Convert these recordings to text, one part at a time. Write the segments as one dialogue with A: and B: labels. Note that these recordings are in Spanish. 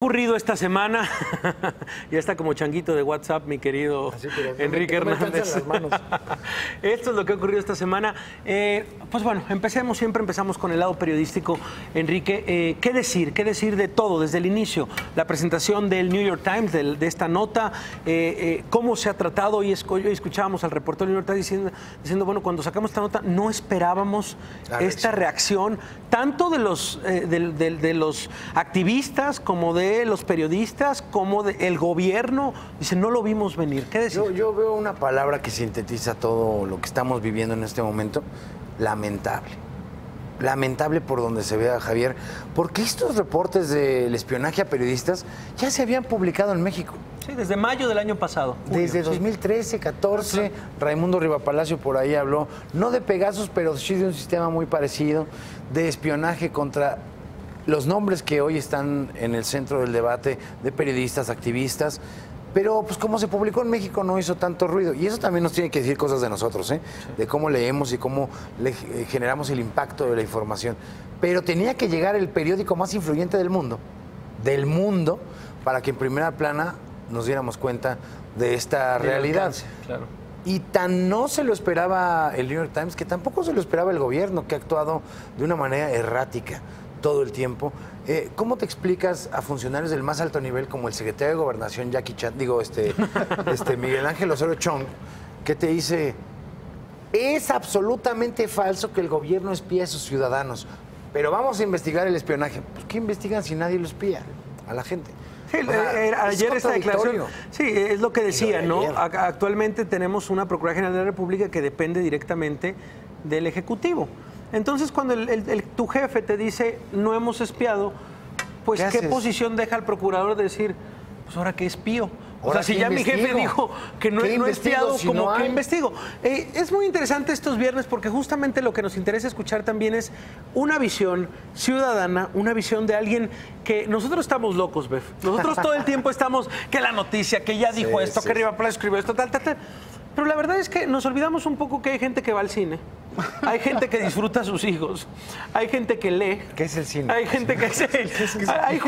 A: ocurrido esta semana? Ya está como changuito de WhatsApp, mi querido Enrique Hernández.
B: Las manos.
A: Esto es lo que ha ocurrido esta semana. Pues bueno, siempre empezamos con el lado periodístico, Enrique. ¿Qué decir? ¿Qué decir de todo desde el inicio? La presentación del New York Times, de esta nota, cómo se ha tratado. Hoy escuchábamos al reportero del New York Times diciendo, bueno, cuando sacamos esta nota no esperábamos esta reacción, tanto de los activistas como de los periodistas, como del gobierno. Dice, no lo vimos venir. ¿Qué decir?
B: Yo veo una palabra que sintetiza todo lo que estamos viviendo en este momento: lamentable. Lamentable por donde se vea, Javier, porque estos reportes del espionaje a periodistas ya se habían publicado en México.
A: Sí, desde mayo del año pasado.
B: Desde 2013, 14, Raimundo Rivapalacio por ahí habló, no de Pegasus, pero sí de un sistema muy parecido, de espionaje contra los nombres que hoy están en el centro del debate de periodistas, activistas. Pero pues como se publicó en México no hizo tanto ruido. Y eso también nos tiene que decir cosas de nosotros, ¿eh? Sí. De cómo leemos y cómo generamos el impacto de la información. Pero tenía que llegar el periódico más influyente del mundo, para que en primera plana nos diéramos cuenta de esta realidad.
A: Claro.
B: Y tan no se lo esperaba el New York Times, que tampoco se lo esperaba el gobierno, que ha actuado de una manera errática todo el tiempo. ¿Cómo te explicas a funcionarios del más alto nivel como el secretario de Gobernación, Miguel Ángel Osorio Chong, que te dice, es absolutamente falso que el gobierno espía a sus ciudadanos, pero vamos a investigar el espionaje? Pues ¿qué investigan si nadie lo espía a la gente?
A: Sí, ayer esta declaración, sí, es lo que decía, ¿no? Actualmente tenemos una Procuraduría General de la República que depende directamente del Ejecutivo. Entonces, cuando tu jefe te dice, no hemos espiado, pues ¿qué posición deja el procurador de decir, pues ahora qué espío? O sea, si ya mi jefe dijo que no he espiado, como que investigo. Es muy interesante estos viernes porque justamente lo que nos interesa escuchar también es una visión ciudadana, una visión de alguien que nosotros estamos locos, Bef. Nosotros todo el tiempo estamos, que la noticia, que ya dijo esto, que Rivapalacio escribió esto, tal. Pero la verdad es que nos olvidamos un poco que hay gente que va al cine, hay gente que disfruta a sus hijos, hay gente que lee.
B: ¿Qué es el cine?
A: Hay gente que hay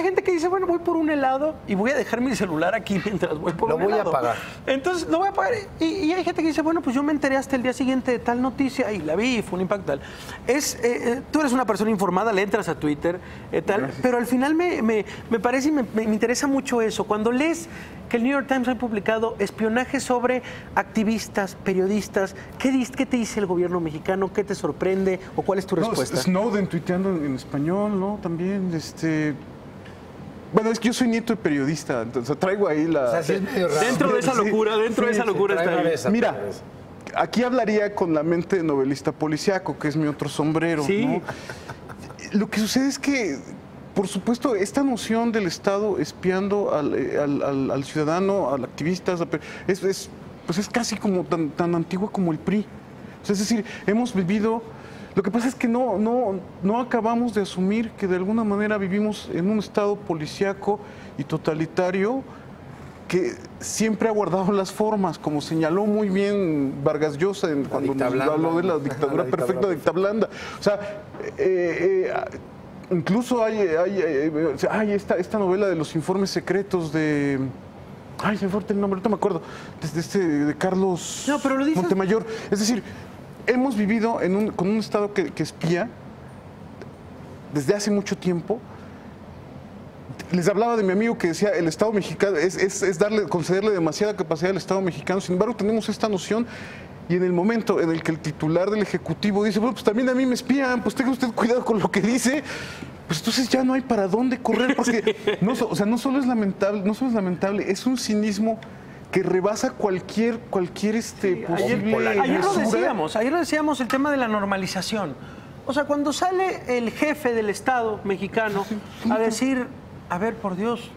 A: gente que dice, bueno, voy por un helado y voy a dejar mi celular aquí mientras voy por un helado.
B: Lo voy a pagar.
A: Entonces, lo voy a pagar. Y hay gente que dice, bueno, pues yo me enteré hasta el día siguiente de tal noticia y la vi y fue un impacto tal. Tú eres una persona informada, le entras a Twitter, tal, pero al final me parece y me interesa mucho eso. Cuando lees que el New York Times ha publicado espionaje sobre activistas, periodistas, ¿qué te dice el gobierno mexicano? ¿Qué te sorprende? ¿O cuál es tu respuesta?
C: Snowden tuiteando en español, ¿no? También, Bueno, es que yo soy nieto de periodista, entonces traigo ahí la...
B: O sea, sí es medio raro.
A: Dentro de esa locura, de esa locura está ahí.
C: Mira, aquí hablaría con la mente de novelista policíaco, que es mi otro sombrero,
A: sí,
C: ¿no? Lo que sucede es que, por supuesto, esta noción del Estado espiando al ciudadano, al activista, pues es casi como tan antigua como el PRI. O sea, es decir, hemos vivido... Lo que pasa es que no acabamos de asumir que de alguna manera vivimos en un Estado policíaco y totalitario que siempre ha guardado las formas, como señaló muy bien Vargas Llosa cuando nos habló de la dictadura perfecta, dicta blanda. O sea, incluso hay esta novela de los informes secretos de... Ay, se me fue el nombre, no me acuerdo. De Carlos Montemayor. Es decir, hemos vivido con un Estado que espía desde hace mucho tiempo. Les hablaba de mi amigo que decía, el Estado mexicano es concederle demasiada capacidad al Estado mexicano. Sin embargo, tenemos esta noción, y en el momento en el que el titular del Ejecutivo dice, bueno, pues también a mí me espían, pues tenga usted cuidado con lo que dice, pues entonces ya no hay para dónde correr, porque no solo es lamentable, es un cinismo que rebasa cualquier posible...
A: Ayer lo decíamos, el tema de la normalización. O sea, cuando sale el jefe del Estado mexicano a decir, a ver, por Dios,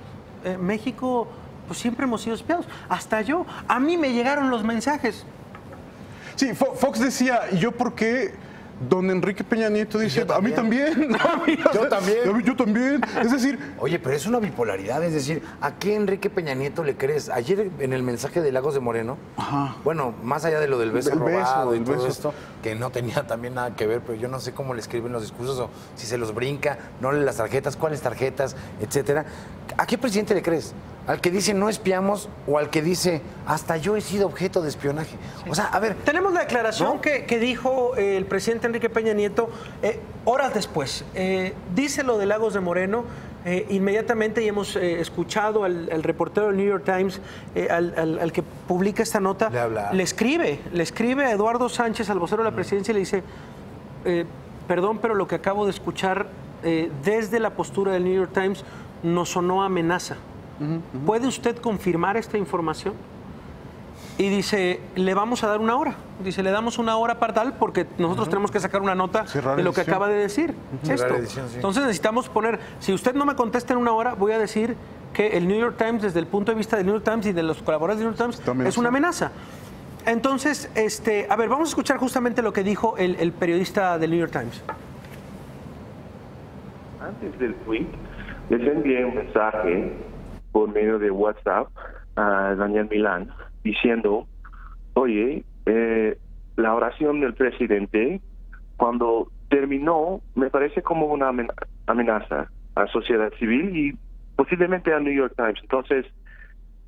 A: México, pues siempre hemos sido espiados. Hasta yo, a mí me llegaron los mensajes.
C: Sí, Fox decía, ¿y yo por qué Don Enrique Peña Nieto dice, a mí también.
B: Yo también.
C: Yo también. Es decir...
B: Oye, pero es una bipolaridad, es decir, ¿a qué Enrique Peña Nieto le crees? Ayer en el mensaje de Lagos de Moreno, bueno, más allá de lo del beso robado y todo esto, que no tenía también nada que ver, pero yo no sé cómo le escriben los discursos o si se los brinca, no lee las tarjetas, cuáles tarjetas, etcétera. ¿A qué presidente le crees? ¿Al que dice no espiamos o al que dice hasta yo he sido objeto de espionaje? O sea, a ver...
A: Tenemos la declaración, ¿no?, que dijo el presidente Enrique Peña Nieto horas después. Dice lo de Lagos de Moreno inmediatamente, y hemos escuchado al reportero del New York Times, al que publica esta nota, le escribe a Eduardo Sánchez, al vocero de la presidencia, y le dice, perdón, pero lo que acabo de escuchar desde la postura del New York Times nos sonó amenaza. ¿Puede usted confirmar esta información? Y dice, le vamos a dar una hora. Dice, le damos una hora para tal porque nosotros tenemos que sacar una nota de lo que acaba de decir. Entonces necesitamos poner, si usted no me contesta en una hora, voy a decir que el New York Times, desde el punto de vista del New York Times y de los colaboradores del New York Times, es una amenaza. Entonces, a ver, vamos a escuchar justamente lo que dijo el periodista del New York Times.
D: Antes del tweet, les envié un mensaje por medio de WhatsApp a Daniel Milán diciendo, oye, la oración del presidente, cuando terminó, me parece como una amenaza a la sociedad civil y posiblemente al New York Times. Entonces,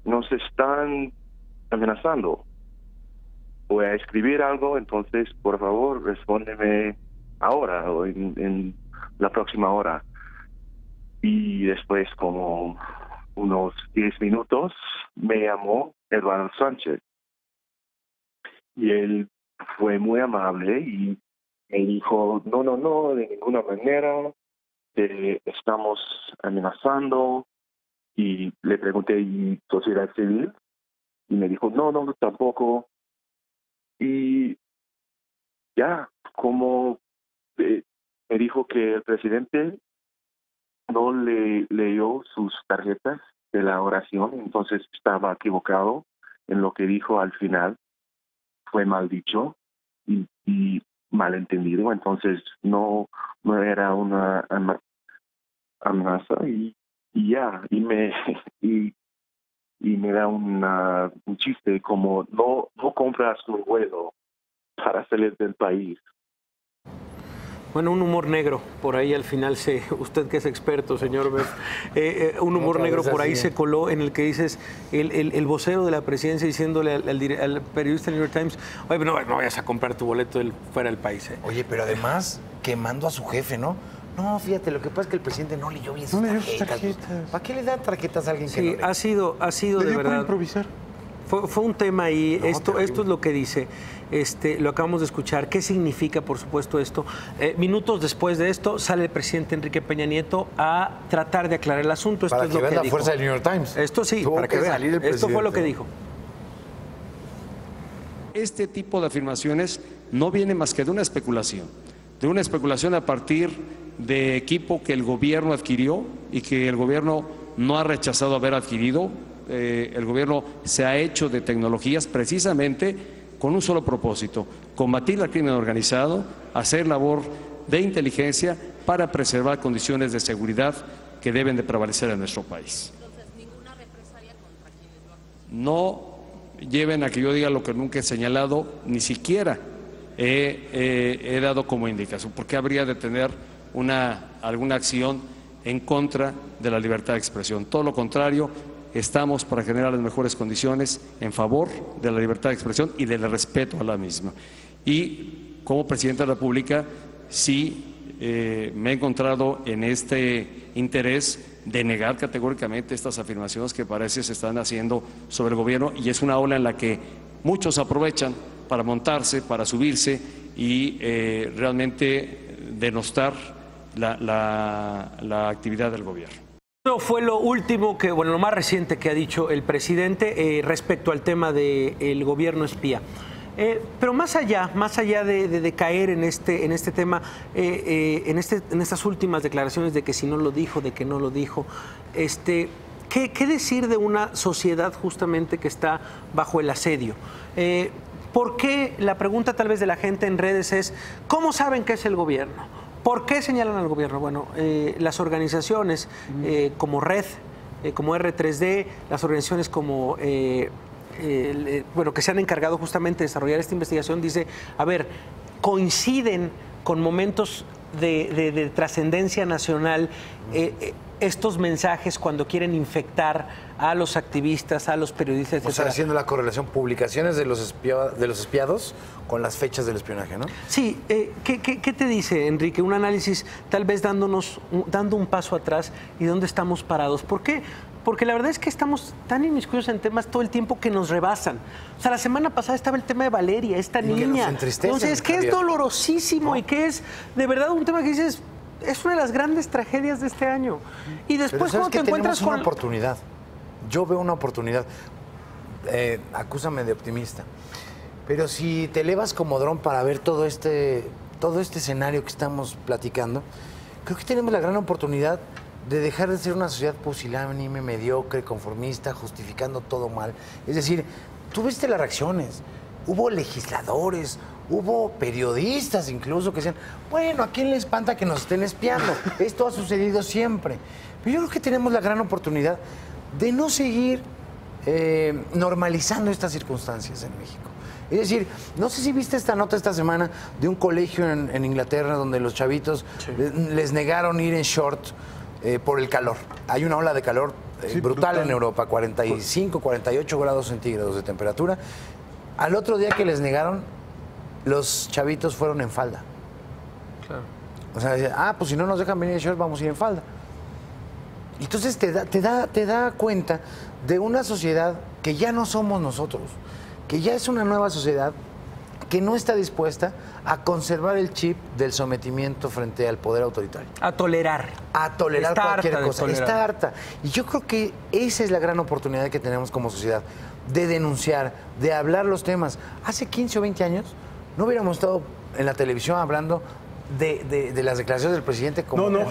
D: nos están amenazando. Voy a escribir algo, entonces, por favor, respóndeme ahora o en la próxima hora. Y después, como unos 10 minutos, me llamó Eduardo Sánchez. Y él fue muy amable y me dijo, no, de ninguna manera, te estamos amenazando. Y le pregunté, ¿y sociedad civil? Y me dijo, no, tampoco. Y ya, como me dijo que el presidente no le leyó sus tarjetas de la oración, entonces estaba equivocado en lo que dijo al final. Fue mal dicho y malentendido, entonces no era una amenaza y ya, y me da un chiste como no compras un vuelo para salir del país.
A: Bueno, un humor negro, por ahí al final usted que es experto, señor Beff, un humor negro por ahí se coló en el que dices, el vocero de la presidencia diciéndole al periodista del New York Times, oye, no vayas a comprar tu boleto fuera del país.
B: Oye, pero además quemando a su jefe, ¿no? No, fíjate, lo que pasa es que el presidente no leyó bien sus tarjetas. ¿Para qué le dan tarjetas a alguien que no lee?
A: Ha sido de verdad.
C: Por improvisar.
A: Fue un tema ahí, esto es lo que dice, lo acabamos de escuchar. ¿Qué significa, por supuesto, esto? Minutos después de esto, sale el presidente Enrique Peña Nieto a tratar de aclarar el asunto. Esto
B: para
A: es
B: que
A: lo
B: vean
A: que
B: la
A: dijo.
B: Fuerza del New York Times.
A: Esto sí, para que vean. Esto fue lo que dijo.
E: Este tipo de afirmaciones no viene más que de una especulación a partir de equipo que el gobierno adquirió y que el gobierno no ha rechazado haber adquirido. El gobierno se ha hecho de tecnologías precisamente con un solo propósito: combatir el crimen organizado, hacer labor de inteligencia para preservar condiciones de seguridad que deben de prevalecer en nuestro país.
F: Entonces, ¿ninguna represalia contra quienes lo han...
E: No lleven a que yo diga lo que nunca he señalado, ni siquiera he dado como indicación. ¿Por qué habría de tener alguna acción en contra de la libertad de expresión? Todo lo contrario, estamos para generar las mejores condiciones en favor de la libertad de expresión y del respeto a la misma. Y como presidente de la República, sí me he encontrado en este interés de negar categóricamente estas afirmaciones que parece se están haciendo sobre el gobierno, y es una ola en la que muchos aprovechan para montarse, para subirse y realmente denostar la actividad del gobierno.
A: Eso fue lo último lo más reciente que ha dicho el presidente respecto al tema del gobierno espía. Pero más allá de caer en este tema, en estas últimas declaraciones de que si no lo dijo, de que no lo dijo, ¿qué decir de una sociedad justamente que está bajo el asedio? ¿Por qué? La pregunta tal vez de la gente en redes es, ¿cómo saben que es el gobierno? ¿Por qué señalan al gobierno? Bueno, las organizaciones como Red, como R3D, las organizaciones como... bueno, que se han encargado justamente de desarrollar esta investigación, dice, a ver, coinciden con momentos de trascendencia nacional estos mensajes cuando quieren infectar a los activistas, a los periodistas, etc.
B: O sea, haciendo la correlación, publicaciones de los espiados con las fechas del espionaje, ¿no?
A: Sí, ¿qué te dice, Enrique? Un análisis tal vez dando un paso atrás y dónde estamos parados. ¿Por qué? Porque la verdad es que estamos tan inmiscuidos en temas todo el tiempo que nos rebasan. O sea, la semana pasada estaba el tema de Valeria, esta niña.
B: Que nos entristece,
A: entonces, que es dolorosísimo y que es de verdad un tema que dices, es una de las grandes tragedias de este año. Y después cuando te encuentras con...
B: una oportunidad. Yo veo una oportunidad. Acúsame de optimista. Pero si te elevas como dron para ver todo este escenario que estamos platicando, creo que tenemos la gran oportunidad de dejar de ser una sociedad pusilánime, mediocre, conformista, justificando todo mal. Es decir, tú viste las reacciones. Hubo legisladores, hubo periodistas incluso que decían, bueno, ¿a quién le espanta que nos estén espiando? Esto ha sucedido siempre. Pero yo creo que tenemos la gran oportunidad de no seguir normalizando estas circunstancias en México. Es decir, no sé si viste esta nota esta semana de un colegio en Inglaterra donde los chavitos les negaron ir en short por el calor. Hay una ola de calor brutal en Europa, 45, 48 grados centígrados de temperatura. Al otro día que les negaron, los chavitos fueron en falda.
A: Claro.
B: O sea, pues si no nos dejan venir en short, vamos a ir en falda. Y entonces te da cuenta de una sociedad que ya no somos nosotros, que ya es una nueva sociedad que no está dispuesta a conservar el chip del sometimiento frente al poder autoritario.
A: A tolerar.
B: A tolerar
A: Está
B: cualquier
A: harta de
B: cosa.
A: tolerar.
B: Está harta. Y yo creo que esa es la gran oportunidad que tenemos como sociedad, de denunciar, de hablar los temas. Hace 15 o 20 años no hubiéramos estado en la televisión hablando de las declaraciones del presidente como
C: no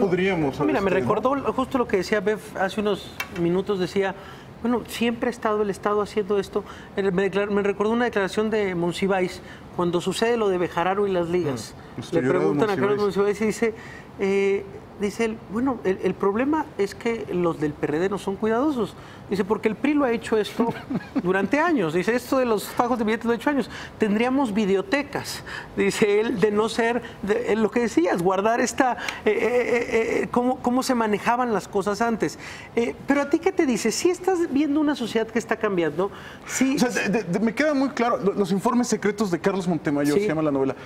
C: podríamos.
A: Mira, me recordó justo lo que decía Bev hace unos minutos, decía, bueno, siempre ha estado el Estado haciendo esto. Me recordó una declaración de Monsiváis cuando sucede lo de Bejarano y las ligas. Le preguntan a Carlos Monsiváis y dice él, bueno, el problema es que los del PRD no son cuidadosos. Dice, porque el PRI lo ha hecho esto durante años. Dice, esto de los fajos de billetes lo ha hecho años. Tendríamos videotecas, dice él, de no ser, lo que decías, guardar cómo se manejaban las cosas antes. Pero a ti, ¿qué te dice? Si estás viendo una sociedad que está cambiando, sí.
C: O sea, me queda muy claro, los informes secretos de Carlos Montemayor, se llama la novela.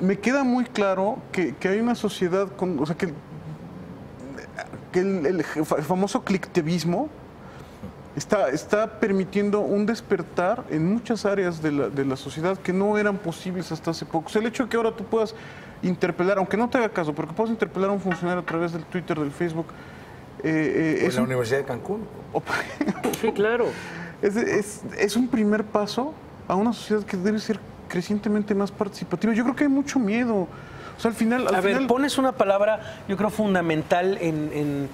C: Me queda muy claro que hay una sociedad con, o sea, que el famoso clicktivismo está permitiendo un despertar en muchas áreas de la sociedad que no eran posibles hasta hace poco. O sea, el hecho de que ahora tú puedas interpelar, aunque no te haga caso, pero que puedas interpelar a un funcionario a través del Twitter, del Facebook.
B: En la Universidad de Cancún.
A: Sí, claro.
C: Es un primer paso a una sociedad que debe ser crecientemente más participativa. Yo creo que hay mucho miedo. O sea, al final...
A: A ver, pones una palabra, yo creo, fundamental en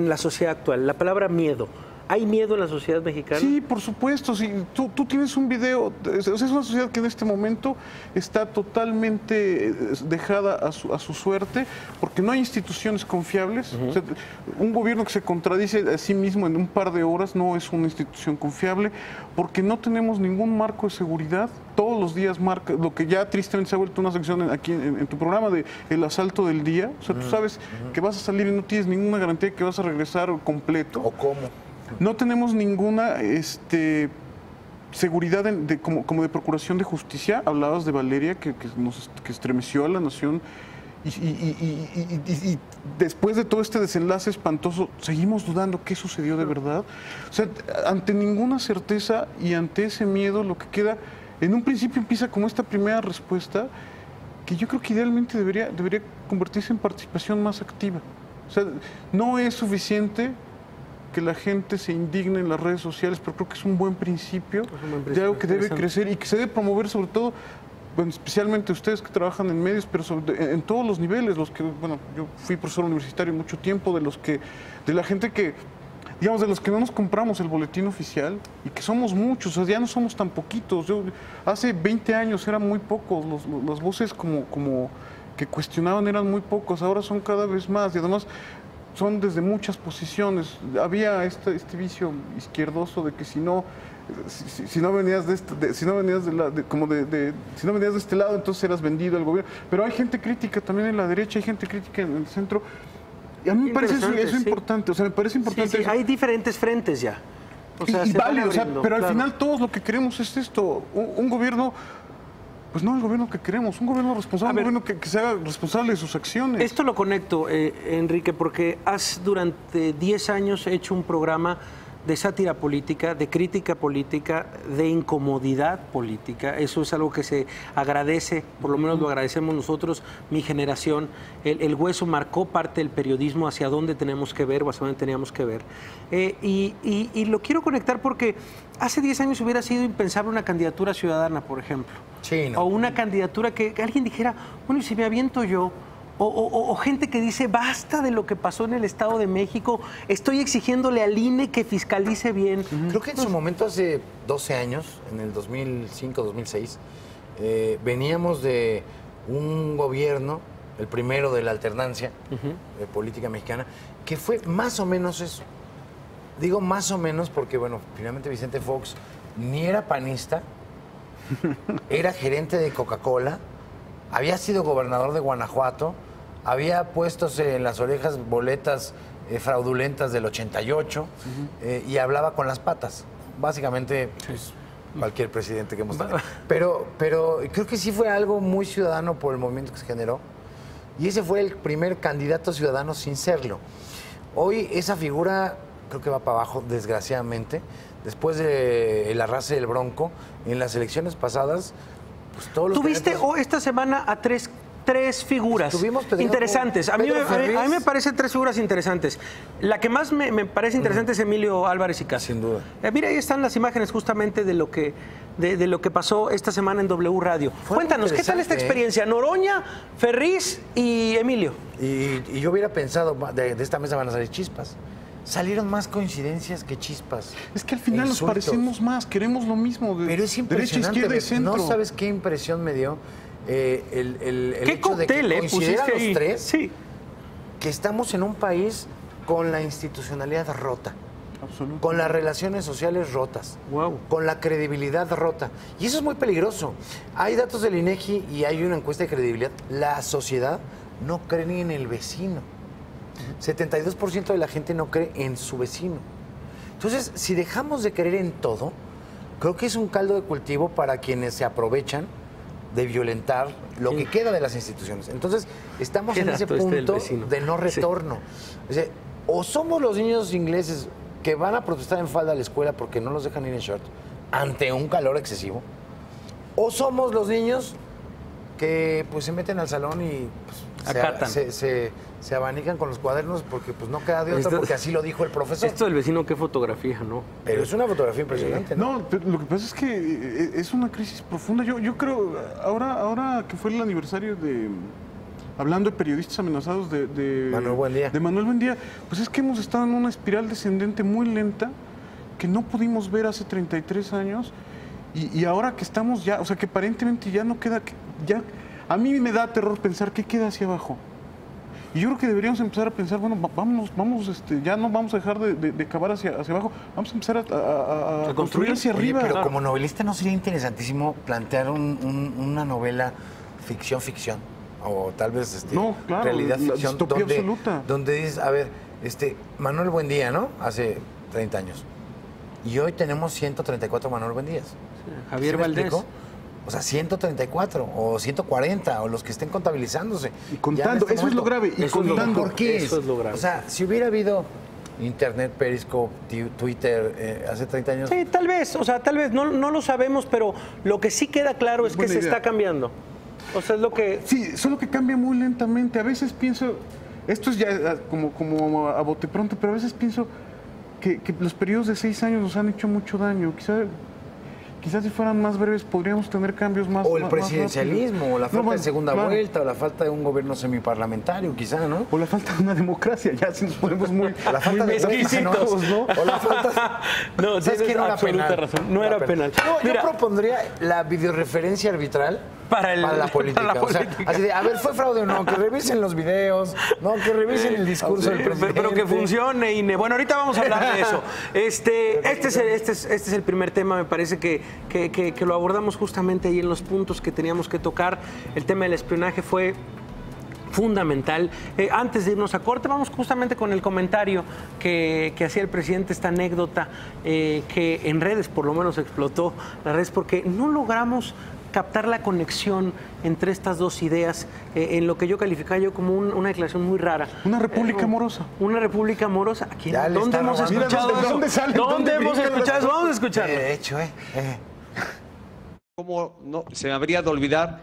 A: la sociedad actual, la palabra miedo. ¿Hay miedo en la sociedad mexicana?
C: Sí, por supuesto. Sí. Tú tienes un video, es una sociedad que en este momento está totalmente dejada a su suerte porque no hay instituciones confiables. O sea, un gobierno que se contradice a sí mismo en un par de horas no es una institución confiable porque no tenemos ningún marco de seguridad. Todos los días marca, lo que ya tristemente se ha vuelto una sección aquí en tu programa de el asalto del día. O sea, tú sabes que vas a salir y no tienes ninguna garantía de que vas a regresar completo.
B: ¿O cómo?
C: No tenemos ninguna seguridad como de procuración de justicia. Hablabas de Valeria, que estremeció a la nación. Y después de todo este desenlace espantoso, seguimos dudando qué sucedió de verdad. O sea, ante ninguna certeza y ante ese miedo, lo que queda, en un principio empieza como esta primera respuesta, que yo creo que idealmente debería convertirse en participación más activa. O sea, no es suficiente que la gente se indigne en las redes sociales, pero creo que es un buen principio de algo que debe crecer y que se debe promover sobre todo, bueno, especialmente ustedes que trabajan en medios, pero en todos los niveles, yo fui profesor universitario mucho tiempo, de la gente que digamos, de los que no nos compramos el boletín oficial, y que somos muchos, o sea, ya no somos tan poquitos. Hace 20 años eran muy pocos, las voces como que cuestionaban eran muy pocos, ahora son cada vez más, y además son desde muchas posiciones. Había este vicio izquierdoso de que si no venías de este lado, entonces eras vendido al gobierno. Pero hay gente crítica también en la derecha, hay gente crítica en el centro. Y a mí me parece eso importante, o sea, me parece importante.
A: Sí, hay diferentes frentes ya. O sea,
C: y válido, o sea, pero al final todos lo que queremos es esto, un gobierno. Pues no el gobierno que queremos, un gobierno responsable, un gobierno que se haga responsable de sus acciones.
A: Esto lo conecto, Enrique, porque has durante 10 años hecho un programa de sátira política, de crítica política, de incomodidad política. Eso es algo que se agradece, por lo menos lo agradecemos nosotros, mi generación. El Hueso marcó parte del periodismo hacia dónde tenemos que ver o hacia dónde teníamos que ver. Y lo quiero conectar porque hace 10 años hubiera sido impensable una candidatura ciudadana, por ejemplo.
B: Sí, no.
A: O una candidatura que alguien dijera, bueno, ¿y si me aviento yo? O gente que dice, basta de lo que pasó en el Estado de México, estoy exigiéndole al INE que fiscalice bien.
B: Creo que en su momento, hace 12 años, en el 2005, 2006, veníamos de un gobierno, el primero de la alternancia política mexicana, que fue más o menos eso. Digo más o menos porque, bueno, finalmente Vicente Fox ni era panista, era gerente de Coca-Cola, había sido gobernador de Guanajuato, había puesto en las orejas boletas fraudulentas del 88 y hablaba con las patas. Básicamente, pues, cualquier presidente que hemos tenido. Pero creo que sí fue algo muy ciudadano por el movimiento que se generó. Y ese fue el primer candidato ciudadano sin serlo. Hoy esa figura creo que va para abajo, desgraciadamente. Después del arrase del Bronco, en las elecciones pasadas, pues todos los
A: ¿Tuviste esta semana a tres figuras interesantes? A mí me parecen 3 figuras interesantes. La que más me parece interesante es Emilio Álvarez y Casa.
B: Sin duda.
A: Mira, ahí están las imágenes justamente de lo que pasó esta semana en W Radio. Cuéntanos, ¿qué tal esta experiencia? Noroña, Ferriz y Emilio.
B: Y yo hubiera pensado, de esta mesa van a salir chispas. Salieron más coincidencias que chispas.
C: Es que al final nos parecemos más, queremos lo mismo.
B: Pero es impresionante.
C: Derecha, izquierda y centro.
B: No sabes qué impresión me dio el
A: ¿Qué
B: hecho de que coincidieran los
A: ahí?
B: tres,
A: sí,
B: que estamos en un país con la institucionalidad rota, con las relaciones sociales rotas, con la credibilidad rota. Y eso es muy peligroso. Hay datos del INEGI y hay una encuesta de credibilidad. La sociedad no cree ni en el vecino. 72% de la gente no cree en su vecino. Entonces, si dejamos de creer en todo, creo que es un caldo de cultivo para quienes se aprovechan de violentar lo que queda de las instituciones. Entonces, estamos en ese punto de no retorno. Sí. O somos los niños ingleses que van a protestar en falda a la escuela porque no los dejan ir en short ante un calor excesivo, o somos los niños que pues se meten al salón y pues, se abanican con los cuadernos porque pues no queda de otra, porque así lo dijo el profesor.
A: Esto del vecino, qué fotografía, ¿no?
B: Pero es una fotografía impresionante, ¿no?
C: No, pero lo que pasa es que es una crisis profunda. Yo creo, ahora que fue el aniversario de, hablando de periodistas amenazados de
B: Manuel Buendía.
C: De Manuel Buendía, pues es que hemos estado en una espiral descendente muy lenta que no pudimos ver hace 33 años y ahora que estamos ya, o sea, que aparentemente ya no queda, ya, a mí me da terror pensar qué queda hacia abajo. Y yo creo que deberíamos empezar a pensar, bueno, vamos, ya no vamos a dejar de cavar hacia abajo, vamos a empezar a construir hacia arriba.
B: Pero como novelista, ¿no sería interesantísimo plantear una novela ficción? O tal vez
C: no, claro,
B: realidad ficción,
C: donde
B: dices, a ver, Manuel Buendía, ¿no? Hace 30 años. Y hoy tenemos 134 Manuel Buendías. Sí,
A: Javier Valdés.
B: O sea, 134 o 140 o los que estén contabilizándose.
C: Y contando, eso es lo grave. Y contando.
B: ¿Por qué
A: eso es lo grave?
B: O sea, si hubiera habido Internet, Periscope, Twitter hace 30 años.
A: Sí, tal vez, no lo sabemos, pero lo que sí queda claro es que se está cambiando. O sea, es lo que...
C: Sí, solo que cambia muy lentamente. A veces pienso, esto es ya como a bote pronto, pero a veces pienso que los periodos de 6 años nos han hecho mucho daño. Quizá quizás si fueran más breves podríamos tener cambios más.
B: O el
C: más
B: presidencialismo, o la falta de segunda
C: claro.
B: vuelta, o la falta de un gobierno semiparlamentario, quizá, ¿no?
C: O la falta de una democracia, ya si nos ponemos muy.
B: O la falta de
A: exquisitos,
C: ¿no?
B: O la falta.
A: No,
B: ¿Sabes qué? No era
A: absoluta
B: penal.
A: razón. No era penal.
B: No,
A: Mira,
B: yo propondría la videoreferencia arbitral
A: para
B: la política.
A: para la
B: O sea,
A: política.
B: así de, a ver, ¿fue fraude o no? Que revisen los videos, no, que revisen el discurso del presidente.
A: Pero que funcione, Ine. Bueno, ahorita vamos a hablar de eso. Este es el primer tema, me parece que lo abordamos justamente ahí en los puntos que teníamos que tocar. El tema del espionaje fue fundamental. Antes de irnos a corte, vamos justamente con el comentario que hacía el presidente, esta anécdota que en redes por lo menos explotó las redes porque no logramos captar la conexión entre estas dos ideas en lo que yo calificaba yo como una declaración muy rara.
C: Una república amorosa.
A: Una república amorosa. ¿A quién?
B: Ya le
A: ¿Dónde
B: está
A: hemos
B: robando.
A: escuchado
C: Mira, ¿de
A: eso?
C: dónde sale?
A: ¿Dónde
C: ¿Dónde
A: hemos
C: brincan
A: escuchado eso? Vamos a escucharlo.
B: De hecho,
E: ¿Cómo no se me habría de olvidar?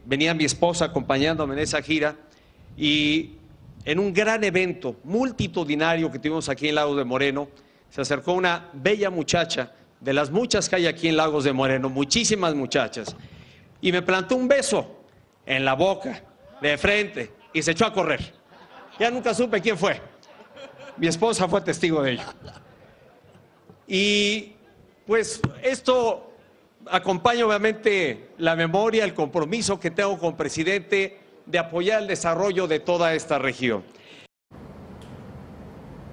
E: Venía mi esposa acompañándome en esa gira y en un gran evento multitudinario que tuvimos aquí en Lagos de Moreno, se acercó una bella muchacha, de las muchas que hay aquí en Lagos de Moreno, muchísimas muchachas, y me plantó un beso en la boca, de frente, y se echó a correr. Ya nunca supe quién fue. Mi esposa fue testigo de ello. Y pues esto acompaña obviamente la memoria, el compromiso que tengo con el presidente de apoyar el desarrollo de toda esta región.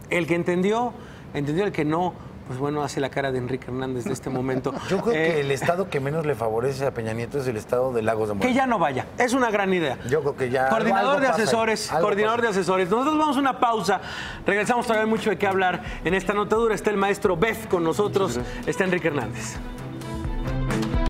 A: El que entendió, el que no, pues bueno, hace la cara de Enrique Hernández de este momento.
B: yo creo que el estado que menos le favorece a Peña Nieto es el estado de Lagos de Moreno.
A: Que ya no vaya, es una gran idea.
B: Yo creo que ya.
A: Coordinador
B: algo
A: de
B: pasa
A: asesores,
B: ahí, algo
A: coordinador
B: pasa.
A: de asesores. Nosotros vamos a una pausa. Regresamos, todavía hay mucho de qué hablar en esta notadura. Está el maestro Beth con nosotros, está Enrique Hernández.